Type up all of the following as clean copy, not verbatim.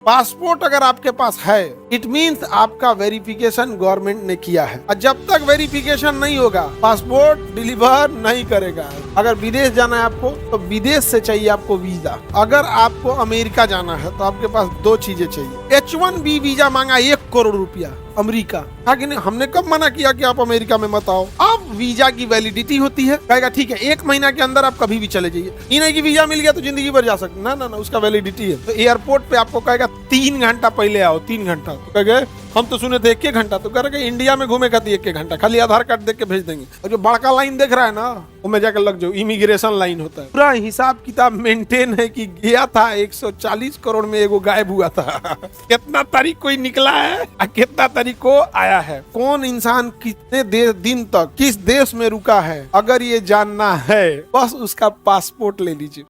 Passport अगर आपके पास है, इट मीन्स आपका वेरिफिकेशन गवर्नमेंट ने किया है, और जब तक वेरिफिकेशन नहीं होगा पासपोर्ट डिलीवर नहीं करेगा। अगर विदेश जाना है आपको तो विदेश से चाहिए आपको वीजा। अगर आपको अमेरिका जाना है तो आपके पास दो चीजें चाहिए। H1B वीजा मांगा 1 करोड़ रुपया अमेरिका। कि नहीं, हमने कब मना किया कि आप अमेरिका में मत आओ। अब वीजा की वैलिडिटी होती है, कहेगा ठीक है 1 महीना के अंदर आप कभी भी चले जाइए। ये नहीं कि वीजा मिल गया तो जिंदगी भर जा सकते, ना ना ना, उसका वैलिडिटी है। तो एयरपोर्ट पे आपको कहेगा 3 घंटा पहले आओ। 3 घंटा तो कहेगा हम तो सुने थे 1 घंटा, तो कह इंडिया में घूमे खाती 1 घंटा, खाली आधार कार्ड देख के भेज देंगे। और जो बड़का लाइन देख रहा है ना, वो में जाकर लग जाओ, इमिग्रेशन लाइन होता है। पूरा हिसाब किताब मेंटेन है कि गया था 140 करोड़ में एगो गायब हुआ था। कितना तारीख कोई निकला है और कितना तारीख को आया है, कौन इंसान कितने दिन तक किस देश में रुका है, अगर ये जानना है बस उसका पासपोर्ट ले लीजिए।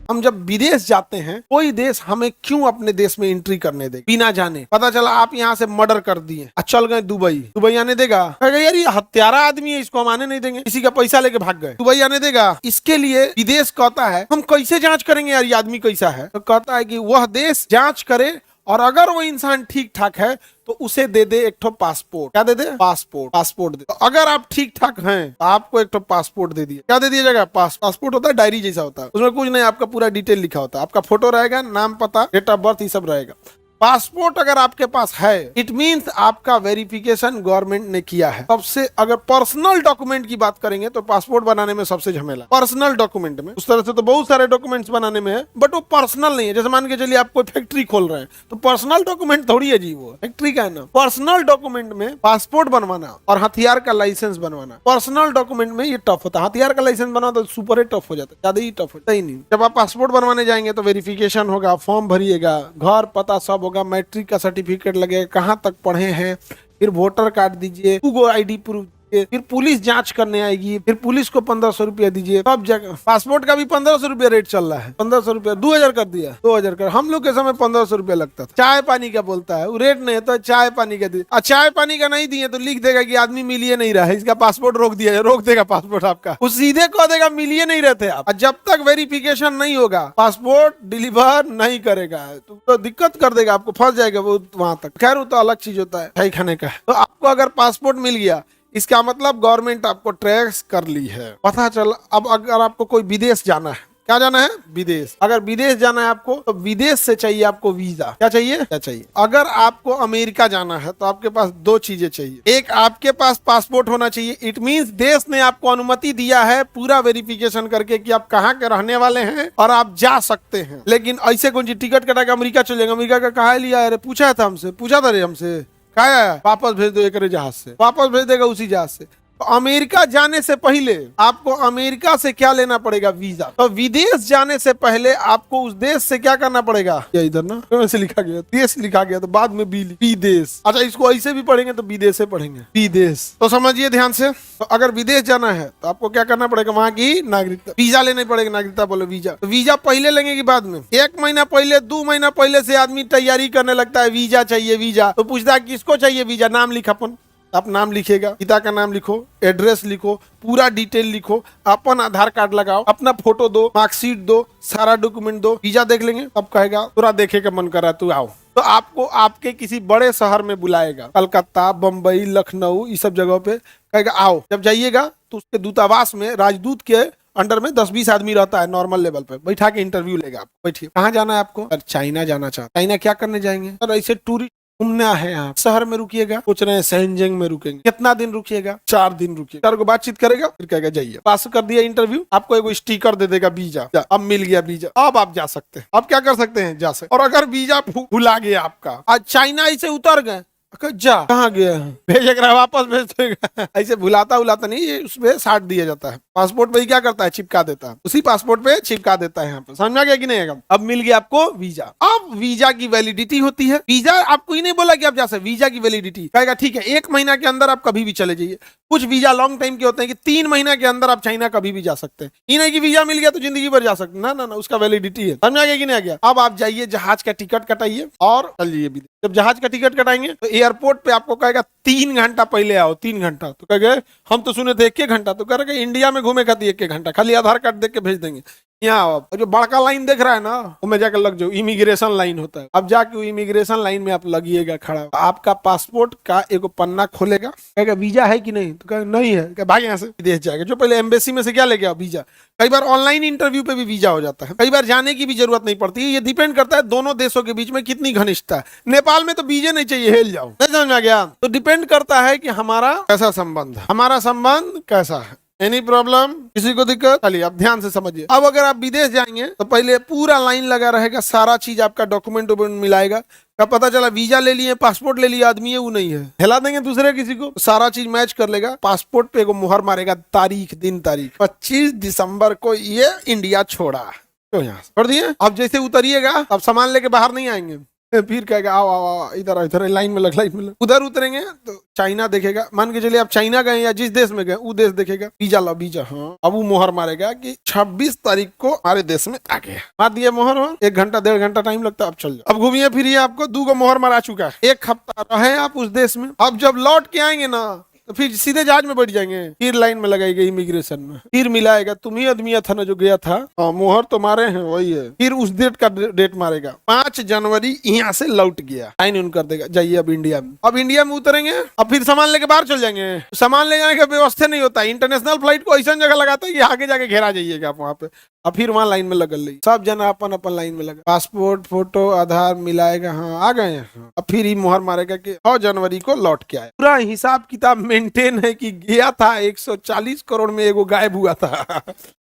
हम जब विदेश जाते हैं, कोई देश हमें क्यों अपने देश में एंट्री करने दे बिना जाने? पता चला आप यहाँ से मर्डर कर दिए, चल गए दुबई, दुबई आने देगा? यार ये हत्यारा आदमी है, इसको हम आने नहीं देंगे। किसी का पैसा लेके भाग गए, दुबई आने देगा? इसके लिए विदेश कहता है हम कैसे जांच करेंगे यार ये आदमी कैसा है? तो कहता है कि वह देश जांच करे, और अगर वो इंसान ठीक ठाक है तो उसे दे दे एक ठो पासपोर्ट। क्या दे दे? पासपोर्ट दे। तो अगर आप ठीक ठाक हैं तो आपको एक ठो पासपोर्ट दे दिया। क्या दे दिया जाएगा? पासपोर्ट होता है डायरी जैसा होता है, उसमें कुछ नहीं, आपका पूरा डिटेल लिखा होता है, आपका फोटो रहेगा, नाम पता डेट ऑफ बर्थ ये सब रहेगा। पासपोर्ट अगर आपके पास है, इट मीन्स आपका वेरिफिकेशन गवर्नमेंट ने किया है। सबसे अगर पर्सनल डॉक्यूमेंट की बात करेंगे तो पासपोर्ट बनाने में सबसे झमेला पर्सनल डॉक्यूमेंट में। उस तरह से तो बहुत सारे डॉक्यूमेंट्स बनाने में है, बट वो पर्सनल नहीं है। जैसे मान के चलिए आप कोई फैक्ट्री खोल रहे हैं तो पर्सनल डॉक्यूमेंट थोड़ी है जी, वो फैक्ट्री का है ना। पर्सनल डॉक्यूमेंट में पासपोर्ट बनवाना और हथियार का लाइसेंस बनवाना, पर्सनल डॉक्यूमेंट में ये टफ होता है। हथियार का लाइसेंस बनवा तो सुपर ही टफ हो जाता है, ज्यादा ही टफ होता ही नहीं। जब आप पासपोर्ट बनवाने जाएंगे तो वेरिफिकेशन होगा, फॉर्म भरिएगा, घर पता सब होगा, मैट्रिक का सर्टिफिकेट लगेगा, कहाँ तक पढ़े हैं, फिर वोटर कार्ड दीजिए, ID प्रूफ, फिर पुलिस जांच करने आएगी, फिर पुलिस को 1500 रुपया दीजिए। सब जगह पासपोर्ट का भी 1500 रुपया रेट चल रहा है। 1500 रुपया 2000 कर दिया, 2000 कर। हम लोग के समय 1500 रुपया लगता था। चाय पानी का बोलता है, वो रेट नहीं है तो चाय पानी का दिए। चाय पानी का नहीं दिए तो लिख देगा कि आदमी मिलिए नहीं रहा है, इसका पासपोर्ट रोक दिया, रोक देगा पासपोर्ट आपका। वो सीधे कह देगा मिलिए नहीं रहते आप। जब तक वेरिफिकेशन नहीं होगा पासपोर्ट डिलीवर नहीं करेगा, तो दिक्कत कर देगा, आपको फंस जाएगा वो वहां तक। खैर वो तो अलग चीज होता है, खाई खाने का। तो आपको अगर पासपोर्ट मिल गया, इसका मतलब गवर्नमेंट आपको ट्रैक्स कर ली है, पता चला। अब अगर आपको कोई विदेश जाना है, क्या जाना है? विदेश। अगर विदेश जाना है आपको तो विदेश से चाहिए आपको वीजा। क्या चाहिए? क्या चाहिए? अगर आपको अमेरिका जाना है तो आपके पास दो चीजें चाहिए। एक, आपके पास पासपोर्ट होना चाहिए। इट मींस देश ने आपको अनुमति दिया है पूरा वेरिफिकेशन करके कि आप कहाँ के रहने वाले हैं और आप जा सकते हैं। लेकिन ऐसे कौन सी टिकट कटा के अमेरिका चलेंगे? अमेरिका का कहा लिया? अरे पूछा था हमसे, पूछा था रे हमसे, क्या वापस भेज दो एक जहाज से, वापस भेज देगा उसी जहाज से। तो अमेरिका जाने से पहले आपको अमेरिका से क्या लेना पड़ेगा? वीजा। तो विदेश जाने से पहले आपको उस देश से क्या करना पड़ेगा? ये इधर ना से लिखा गया, देश लिखा गया तो बाद में विदेश। अच्छा, इसको ऐसे भी पढ़ेंगे तो विदेश से पढ़ेंगे, विदेश। तो समझिए ध्यान से, तो अगर विदेश जाना है तो आपको क्या करना पड़ेगा? वहां की नागरिकता, वीजा लेना पड़ेगा। नागरिकता बोले वीजा। तो वीजा पहले लेंगे कि बाद में? 1 महीना पहले, 2 महीना पहले से आदमी तैयारी करने लगता है, वीजा चाहिए वीजा। तो पूछता है किसको चाहिए वीजा? नाम लिखापन, आप नाम लिखेगा, पिता का नाम लिखो, एड्रेस लिखो, पूरा डिटेल लिखो, अपन आधार कार्ड लगाओ, अपना फोटो दो, मार्कशीट दो, सारा डॉक्यूमेंट दो, वीजा देख लेंगे। अब कहेगा पूरा देखे का मन कर रहा है, तू आओ। तो आपको आपके किसी बड़े शहर में बुलाएगा, कलकत्ता, बम्बई, लखनऊ, इस सब जगह पे कहेगा आओ। जब जाइएगा तो उसके दूतावास में राजदूत के अंडर में 10-20 आदमी रहता है, नॉर्मल लेवल पे बैठा के इंटरव्यू लेगा। आप बैठिए, कहाँ जाना है आपको? सर चाइना जाना चाहता। चाइना क्या करने जाएंगे? सर ऐसे टूरिस्ट घूमना है। आप शहर में रुकिएगा, सोच रहे हैं शैनजेंग में रुकेंगे। कितना दिन रुकिएगा? 4 दिन रुकिएगा। सर को बातचीत करेगा, फिर कहेगा जाइए। पास कर दिया इंटरव्यू, आपको एगो स्टिकर दे देगा वीजा। अब मिल गया वीजा, अब आप जा सकते हैं। अब क्या कर सकते हैं? जा सकते। और अगर वीजा भुला गया आपका, आज चाइना से उतर गए, जा कहाँ गया? भेजेगा, वापस भेज देगा। ऐसे भुलाता नहीं, ये उसमें साट दिया जाता है। पासपोर्ट पे ही क्या करता है, चिपका देता है, उसी पासपोर्ट पे चिपका देता है यहाँ पे। समझ में आ गया कि नहीं? अब मिल गया आपको वीजा। अब वीजा की वैलिडिटी होती है। वीजा आपको ही नहीं बोला कि आप जा सकते, वीजा की वैलिडिटी कहेगा ठीक है 1 महीना के अंदर आप कभी भी चले जाइए। कुछ वीजा लॉन्ग टाइम के होते हैं कि 3 महीना के अंदर आप चाइना कभी भी जा सकते हैं। ये नहीं कि वीजा मिल गया तो जिंदगी भर जा सकते, ना ना ना, उसका वैलिडिटी है। समझ आ गया कि नहीं आ गया? अब आप जाइए, जहाज का टिकट कटाइए और चलिए विदेश। जब जहाज का टिकट कटाएंगे तो एयरपोर्ट पे आपको कहेगा 3 घंटा पहले आओ। 3 घंटा तो कहेगा, हम तो सुने थे 1 घंटा, तो कहेगा इंडिया में घूमे खाती 1 घंटा, खाली आधार कार्ड देख के भेज देंगे। यहाँ जो बड़का लाइन देख रहा है ना, वो में जाकर लग जाओ, इमिग्रेशन लाइन होता है। अब जाके इमिग्रेशन लाइन में आप लगिएगा खड़ा, आपका पासपोर्ट का एक पन्ना खोलेगा, कहेगा वीजा है कि नहीं, तो कहेगा नहीं है, कहेगा भाग यहाँ से, विदेश जाएगा। जो पहले एम्बेसी में से क्या लेके आओ, वीजा। कई बार ऑनलाइन इंटरव्यू पे भी वीजा हो जाता है, कई बार जाने की भी जरूरत नहीं पड़ती है। ये डिपेंड करता है दोनों देशों के बीच में कितनी घनिष्ठता है। नेपाल में तो वीजे नहीं चाहिए, हिल जाओ। नहीं समझ में आ गया? तो डिपेंड करता है कि हमारा कैसा संबंध है, हमारा संबंध कैसा है। एनी प्रॉब्लम, किसी को दिक्कत? चलिए अब ध्यान से समझिए। अब अगर आप विदेश जाएंगे तो पहले पूरा लाइन लगा रहेगा, सारा चीज आपका डॉक्यूमेंट मिलाएगा। कब पता चला वीजा ले लिए, पासपोर्ट ले लिया, आदमी है वो नहीं है, हिला देंगे दूसरे किसी को, सारा चीज मैच कर लेगा। पासपोर्ट पे एगो मुहर मारेगा, तारीख, दिन तारीख, 25 दिसंबर को ये इंडिया छोड़ा, तो यहाँ कर दिए। अब जैसे उतरिएगा अब सामान लेके बाहर नहीं आएंगे, फिर कहेगा आओ आओ आओ, इधर इधर लाइन में लग, लाइन में लग। उधर उतरेंगे तो चाइना देखेगा, मान के चलिए आप चाइना गए या जिस देश में गए वो देश देखेगा, वीजा ला वीजा। हाँ, अब वो मोहर मारेगा कि 26 तारीख को हमारे देश में आ गया, मार दिया मोहर। हो 1 घंटा 1.5 घंटा टाइम लगता है, अब चल जाओ। अब घूमिए फिरिए, आपको 2 मोहर मारा चुका है, 1 हफ्ता रहे आप उस देश में। अब जब लौट के आएंगे ना तो फिर सीधे जहाज में बैठ जाएंगे, फिर लाइन में लगाई गई इमिग्रेशन में, फिर मिलाएगा, तुम ही आदमी था ना जो गया था, मोहर तो मारे हैं वही है, फिर उस डेट का डेट मारेगा, 5 जनवरी यहाँ से लौट गया, साइन उन कर देगा, जाइए अब इंडिया में। अब इंडिया में उतरेंगे, अब फिर सामान लेके बाहर चल जाएंगे। सामान ले जाने का व्यवस्था नहीं होता, इंटरनेशनल फ्लाइट को ऐसा जगह लगाता है कि आगे जाके घेरा जाइएगा आप वहाँ पे। अब फिर वहां लाइन में लगल रही, सब जना अपन अपन लाइन में लगा, पासपोर्ट फोटो आधार मिलाएगा, हाँ आ गए हैं। हाँ। अब फिर ही मुहर मारेगा कि 9 जनवरी को लौट के आए। पूरा हिसाब किताब मेंटेन है कि गया था 140 करोड़ में एगो गायब हुआ था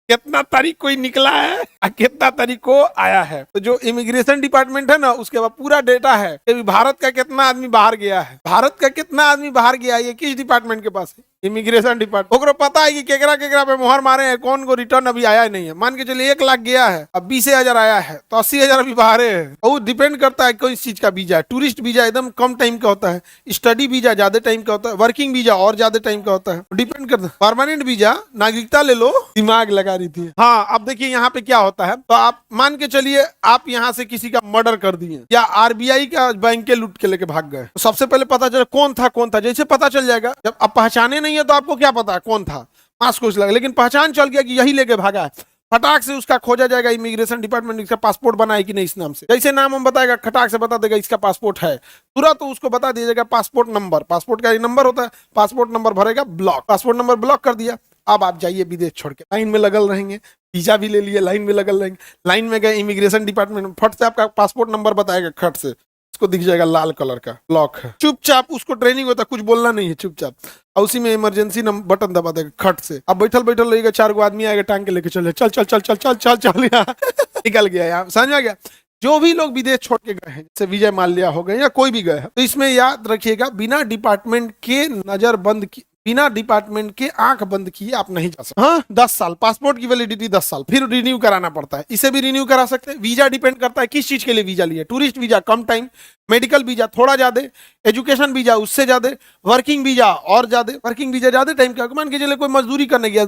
कितना तारीख को निकला है और कितना तारीख को आया है। तो जो इमिग्रेशन डिपार्टमेंट है ना, उसके बाद पूरा डेटा है कि भारत का कितना आदमी बाहर गया है, भारत का कितना आदमी बाहर गया है, ये किस डिपार्टमेंट के पास है, इमिग्रेशन डिपार्टमेंट। ओकरो पता है कि केकरा केकरा पे मुहर मारे हैं, कौन को रिटर्न अभी आया नहीं है। मान के चलिए 1 लाख गया है, अब 20,000 आया है, तो 80,000 अभी बाहर है। वो डिपेंड करता है किस चीज का वीजा है। टूरिस्ट वीजा एकदम कम टाइम का होता है, स्टडी वीजा ज्यादा टाइम का होता है, वर्किंग वीजा और ज्यादा टाइम का होता है, डिपेंड करता है। परमानेंट वीजा, नागरिकता ले लो, दिमाग लगा रही थी। हाँ, अब देखिए यहाँ पे क्या होता है, तो आप मान के चलिए आप यहाँ से किसी का मर्डर कर दिए या आरबीआई का बैंक के लूट के लेके भाग गए, तो सबसे पहले पता चले कौन था। जैसे पता चल जाएगा, जब आप पहचाने नहीं है तो आपको क्या पता है कौन था, मास्क कुछ लगा, लेकिन पहचान चल गया कि यही लेके भागा है, फटाक से उसका खोजा जाएगा। इमिग्रेशन डिपार्टमेंट इसका पासपोर्ट बना है कि नहीं इस नाम से, जैसे नाम हम बताएगा खटाक से बता देगा इसका पासपोर्ट है, तुरंत तो उसको बता दिया जाएगा पासपोर्ट नंबर, पासपोर्ट का नंबर होता है, पासपोर्ट नंबर भरेगा, ब्लॉक, पासपोर्ट नंबर ब्लॉक कर दिया। अब आप जाइए विदेश छोड़ के, लाइन में लगल रहेंगे, वीजा भी ले लिए, लाइन में लगल रहेंगे, लाइन में गए इमिग्रेशन डिपार्टमेंट, फट से आपका पासपोर्ट नंबर बताएगा, खट से उसको दिख जाएगा लाल कलर का, ब्लॉक है, चुपचाप उसको ट्रेनिंग होता है, कुछ बोलना नहीं है, चुपचाप, और उसी में इमरजेंसी बटन दबा देगा खट से। अब बैठल बैठल रहेगा, 4 गो आदमी आएगा टांग के लेके चल चल चल चल चल चल चल चल निकल गया यहाँ, समझ आ गया। जो भी लोग विदेश छोड़ के गए हैं, जैसे विजय माल्या हो गए या कोई भी गए हैं, तो इसमें याद रखिएगा बिना डिपार्टमेंट के नजर बंद की, बिना डिपार्टमेंट के आंख बंद किए आप नहीं जा सकते। हाँ, 10 साल पासपोर्ट की वैलिडिटी 10 साल, फिर रिन्यू कराना पड़ता है, इसे भी रिन्यू करा सकते हैं। वीजा डिपेंड करता है किस चीज के लिए वीजा लिए, टूरिस्ट वीजा कम टाइम, मेडिकल वीजा थोड़ा ज्यादा, एजुकेशन वीजा उससे ज्यादा, वर्किंग वीजा और ज्यादा। वर्किंग वीजा ज्यादा टाइम का, मान के चले कोई मजदूरी करने गया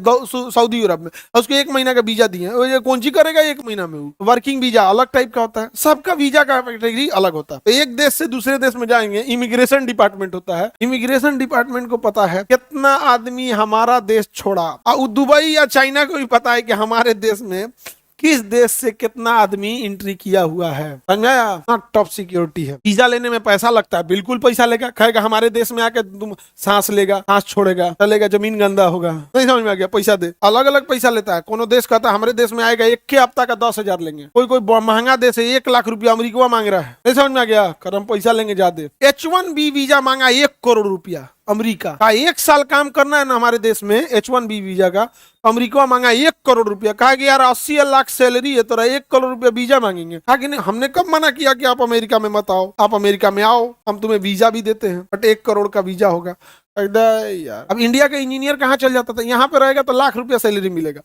सऊदी अरब में, उसको 1 महीना का वीजा दिए, कौन सी करेगा 1 महीना में, वर्किंग वीजा अलग टाइप का होता है, सबका वीजा का कैटेगरी अलग होता है। तो एक देश से दूसरे देश में जाएंगे, इमिग्रेशन डिपार्टमेंट होता है, इमिग्रेशन डिपार्टमेंट को पता है कितना आदमी हमारा देश छोड़ा, और दुबई या चाइना को भी पता है कि हमारे देश में किस देश से कितना आदमी एंट्री किया हुआ है, समझाया। टॉप सिक्योरिटी है। वीजा लेने में पैसा लगता है, बिल्कुल पैसा लेगा, कहेगा हमारे देश में आके तुम सांस लेगा, सांस छोड़ेगा, चलेगा, जमीन गंदा होगा, नहीं समझ में आ गया, पैसा दे, अलग अलग पैसा लेता है। कोनो देश कहता है हमारे देश में आएगा 1 हफ्ता का 10,000 लेंगे, कोई कोई महंगा देश है 1 लाख रुपया अमेरिका मांग रहा है, नहीं समझ में आ गया, करम पैसा लेंगे ज्यादा। H1B वीजा मांगा 1 करोड़ रुपया अमेरिका का, 1 साल काम करना है ना हमारे देश में H1B वीजा का, अमेरिका मांगा 1 करोड़ रुपया, कहा कि यार 80 लाख सैलरी है, तो 1 करोड़ रुपया वीजा मांगेंगे, कहा कि नहीं, हमने कब मना किया कि आप अमेरिका में मत आओ, आप अमेरिका में आओ, हम तुम्हें वीजा भी देते हैं, बट 1 करोड़ का वीजा होगा। यार अब इंडिया का इंजीनियर कहाँ चल जाता था, यहाँ पे रहेगा तो लाख रुपया सैलरी मिलेगा,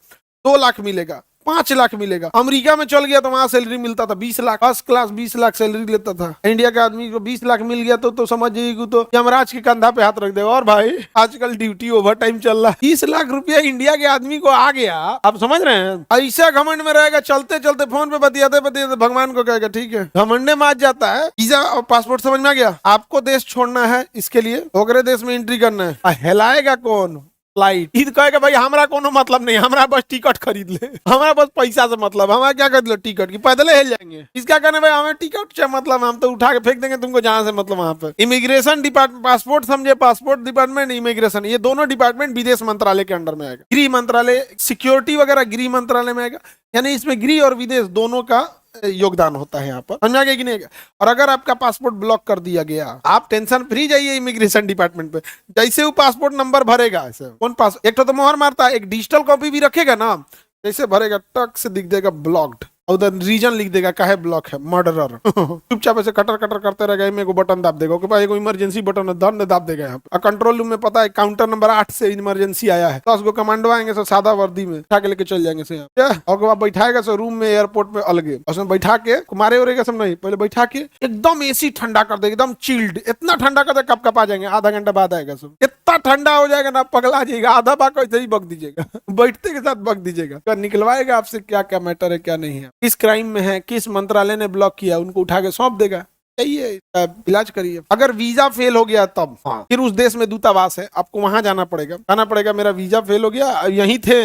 2 लाख मिलेगा, 5 लाख मिलेगा। अमेरिका में चल गया तो वहां सैलरी मिलता था 20 lakh, first class 20 lakh salary लेता था। इंडिया के आदमी को 20 लाख मिल गया तो समझ जाइए तो यमराज के कंधा पे हाथ रख देगा। और भाई आजकल ड्यूटी ओवर टाइम चल रहा है, 20 लाख रुपया इंडिया के आदमी को आ गया, आप समझ रहे हैं। ऐसा घमंड में रहेगा, चलते चलते फोन पे बतियाते बतियाते भगवान को कहेगा ठीक है, घमंडे मार जाता है। वीजा और पासपोर्ट समझ में आ गया, आपको देश छोड़ना है, इसके लिए ओकरे देश में एंट्री करना है। हिलाएगा कौन? फ्लाइट। ईद कहेगा भाई हमारा कोनो मतलब नहीं, हमारा बस टिकट खरीद ले, हमारा बस पैसा से मतलब, हमारा क्या खरीद लो टिकट की, पैदल हिल जाएंगे। इसका कहने भाई हमें टिकट से मतलब, हम तो उठा के फेंक देंगे तुमको जहां से मतलब वहां पे। इमिग्रेशन डिपार्टमेंट, पासपोर्ट समझे, पासपोर्ट डिपार्टमेंट, इमिग्रेशन, ये दोनों डिपार्टमेंट विदेश मंत्रालय के अंडर में आएगा। गृह मंत्रालय, सिक्योरिटी वगैरह गृह मंत्रालय में आएगा, यानी इसमें गृह और विदेश दोनों का योगदान होता है यहाँ पर, समझा गया कि नहीं। और अगर आपका पासपोर्ट ब्लॉक कर दिया गया, आप टेंशन फ्री जाइए इमिग्रेशन डिपार्टमेंट पे, जैसे वो पासपोर्ट नंबर भरेगा, ऐसे कौन पास एक तो मोहर मारता है, एक डिजिटल कॉपी भी रखेगा ना, जैसे भरेगा टक से दिख जाएगा ब्लॉक्ड, उधर रीजन लिख देगा काहे ब्लॉक है, मर्डरर। चुपचाप ऐसे कटर कटर करते रहेगा, मेरे को बटन दाब देगा, भाई एगो इमरजेंसी बटन है, दंड दाब देगा यहाँ पे। कंट्रोल रूम में पता है काउंटर नंबर 8 से इमरजेंसी आया है, 10 गो कमांडो आएंगे, सो सादा वर्दी में उठा के लेके चल जाएंगे से यहाँ, और बैठाएगा सो रूम में एयरपोर्ट में अलगे, उसमें बैठा के मारे उरेगा सब नहीं, पहले बैठा के एकदम एसी ठंडा कर देगा, एकदम चिल्ड, इतना ठंडा कर देगा कप कप आ जाएंगे, आधा घंटा बाद आएगा सब, इतना ठंडा हो जाएगा ना पगला जाएगा, आधा बार ऐसे ही बक दीजिएगा, बैठते के साथ बक दीजिएगा, निकलवाएगा आपसे क्या क्या मैटर है क्या नहीं है, किस क्राइम में है, किस मंत्रालय ने ब्लॉक किया, उनको उठा के सौंप देगा, चाहिए इलाज करिए। अगर वीजा फेल हो गया तब फिर उस देश में दूतावास है, आपको वहां जाना पड़ेगा, कहना पड़ेगा मेरा वीजा फेल हो गया, यहीं थे,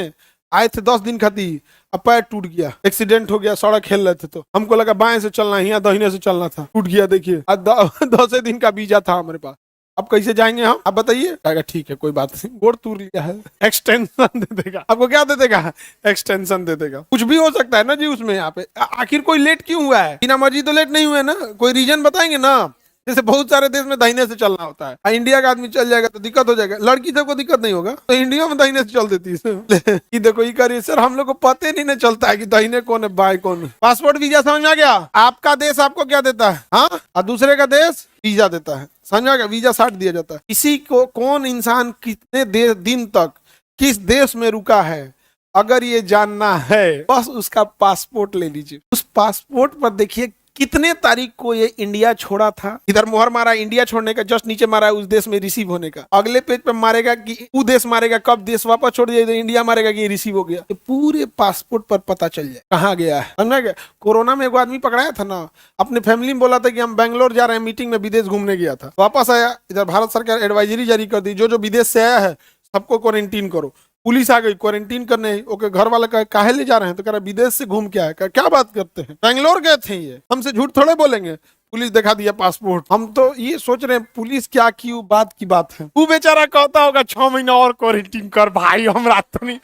आए थे 10 दिन खातिर, अब पैर टूट गया, एक्सीडेंट हो गया, सड़क खेल रहे थे तो हमको लगा बाएं से चलना है या दाहिने से चलना था, टूट गया, देखिए 10 दिन का वीजा था हमारे पास, अब कैसे जाएंगे हम, आप बताइए। कहेगा ठीक है कोई बात नहीं, गोड़ तूर लिया है, एक्सटेंशन दे देगा आपको, क्या दे देगा, एक्सटेंशन दे देगा। कुछ भी हो सकता है ना जी उसमें, यहाँ पे आखिर कोई लेट क्यों हुआ है, बिना मर्जी तो लेट नहीं हुआ है ना, कोई रीजन बताएंगे ना, जैसे बहुत सारे देश में दाहिने से चलना होता है, इंडिया का आदमी चल जाएगा तो दिक्कत हो जाएगा, लड़की सबको दिक्कत नहीं होगा तो इंडिया में दाहिने से चल देती है। कि देखो ये करिए सर, हम लोग को पता नहीं चलता है कि दाहिने कौन है बाएं कौन है। पासपोर्ट वीजा समझ में आ गया, आपका देश आपको क्या देता है, हाँ, और दूसरे का देश वीजा देता है, समझा गया, वीजा 60 दिया जाता है। इसी को कौन इंसान कितने दिन तक किस देश में रुका है, अगर ये जानना है बस उसका पासपोर्ट ले लीजिए, उस पासपोर्ट पर देखिए कितने तारीख को ये इंडिया छोड़ा था, इधर मोहर मारा इंडिया छोड़ने का, जस्ट नीचे मारा उस देश में रिसीव होने का, अगले पेज पे मारेगा कि वो देश मारेगा कब देश वापस छोड़ दिया, इधर इंडिया मारेगा कि ये रिसीव हो गया, ये पूरे पासपोर्ट पर पता चल जाए कहाँ गया है, समझा गया। कोरोना में एक आदमी पकड़ाया था ना, अपने फैमिली में बोला था कि हम बैंगलोर जा रहे हैं मीटिंग में, विदेश घूमने गया था, वापस आया, इधर भारत सरकार एडवाइजरी जारी कर दी, जो विदेश से आया है सबको क्वारंटीन करो, पुलिस आ गई क्वारंटीन करने, ओके घर वाले कहे काहे ले जा रहे हैं, तो कह रहा विदेश से घूम के आए, क्या बात करते हैं, बैंगलोर गए थे, ये हमसे झूठ थोड़े बोलेंगे, पुलिस दिखा दिया पासपोर्ट। हम तो ये सोच रहे हैं पुलिस क्या की बात की बात है, वो बेचारा कहता होगा 6 महीना और क्वारंटीन कर भाई, हमरा तो नहीं,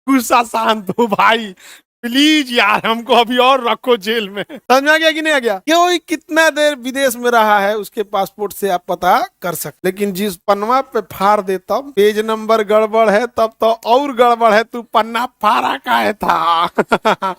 गुस्सा शांत हो भाई, प्लीज यार हमको अभी और रखो जेल में, समझ आ गया कि नहीं आ गया। क्यों कितना देर विदेश में रहा है उसके पासपोर्ट से आप पता कर सकते, लेकिन जिस पन्ना पे फाड़ दे तब पेज नंबर गड़बड़ है, तब तो और गड़बड़ है, तू पन्ना फाड़ा का है था।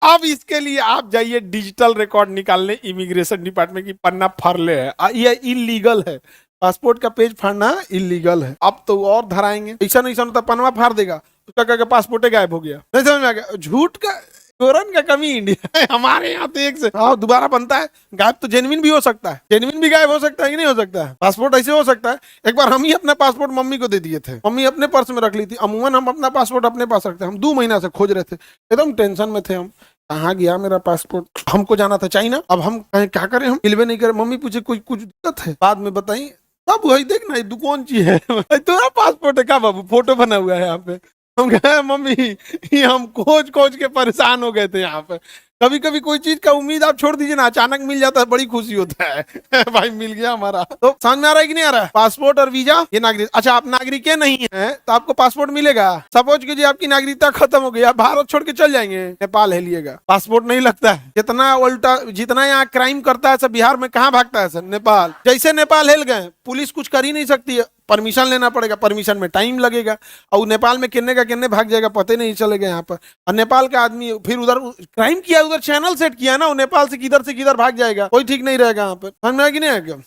अब इसके लिए आप जाइए डिजिटल रिकॉर्ड निकालने इमिग्रेशन डिपार्टमेंट की, पन्ना फाड़ ले है, ये इलीगल है, पासपोर्ट का पेज फाड़ना इलीगल है। अब तो और धराएंगे, ऐसा नहीं होता पन्ना फाड़ देगा, उसका कह पासपोर्ट गायब हो गया, नहीं समझ में आ गया, झूठ का कोरन का कमी इंडिया है, हमारे यहाँ तो एक से दोबारा बनता है, गायब तो जेन्युइन भी हो सकता है, जेन्युइन भी गायब हो सकता है कि नहीं हो सकता है, पासपोर्ट ऐसे हो सकता है। एक बार हम ही अपना पासपोर्ट मम्मी को दे दिए थे, मम्मी अपने पर्स में रख ली थी, अमूमन हम अपना पासपोर्ट अपने पास रखते हैं, हम 2 महीना से खोज रहे थे, एकदम टेंशन में थे हम, कहाँ गया मेरा पासपोर्ट, हमको जाना था चाइना, अब हम कहें क्या करें, हम मिलवे नहीं करें, मम्मी पूछे कुछ दिक्कत है, बाद में बताई, बाबू वही देखना ये कौन चीज है, तुम्हारा पासपोर्ट है क्या बाबू, फोटो बना हुआ है यहाँ पे, हम कहे मम्मी ये हम खोज खोज के परेशान हो गए थे यहाँ पे, कभी कभी कोई चीज का उम्मीद आप छोड़ दीजिए ना, अचानक मिल जाता है, बड़ी खुशी होता है। भाई मिल गया हमारा, तो समझ में आ रहा है कि नहीं आ रहा है, पासपोर्ट और वीजा ये नागरिक, अच्छा आप नागरिक नहीं है तो आपको पासपोर्ट मिलेगा, सपोज कीजिए आपकी नागरिकता खत्म हो गई, आप भारत छोड़ के चल जाएंगे, नेपाल है लिएगा, पासपोर्ट नहीं लगता है, जितना उल्टा जितना यहाँ क्राइम करता है सब बिहार में कहाँ भागता है सर, नेपाल, जैसे नेपाल हिल गए पुलिस कुछ कर ही नहीं सकती है, परमिशन लेना पड़ेगा, परमिशन में टाइम लगेगा, और नेपाल में किन्ने का किन्ने भाग जाएगा पता नहीं चलेगा यहाँ पर, और नेपाल का आदमी फिर उधर क्राइम किया, उधर चैनल सेट किया ना, वो नेपाल से किधर भाग जाएगा, कोई ठीक नहीं रहेगा यहाँ पर, समझ में आ गया कि नहीं आ गया।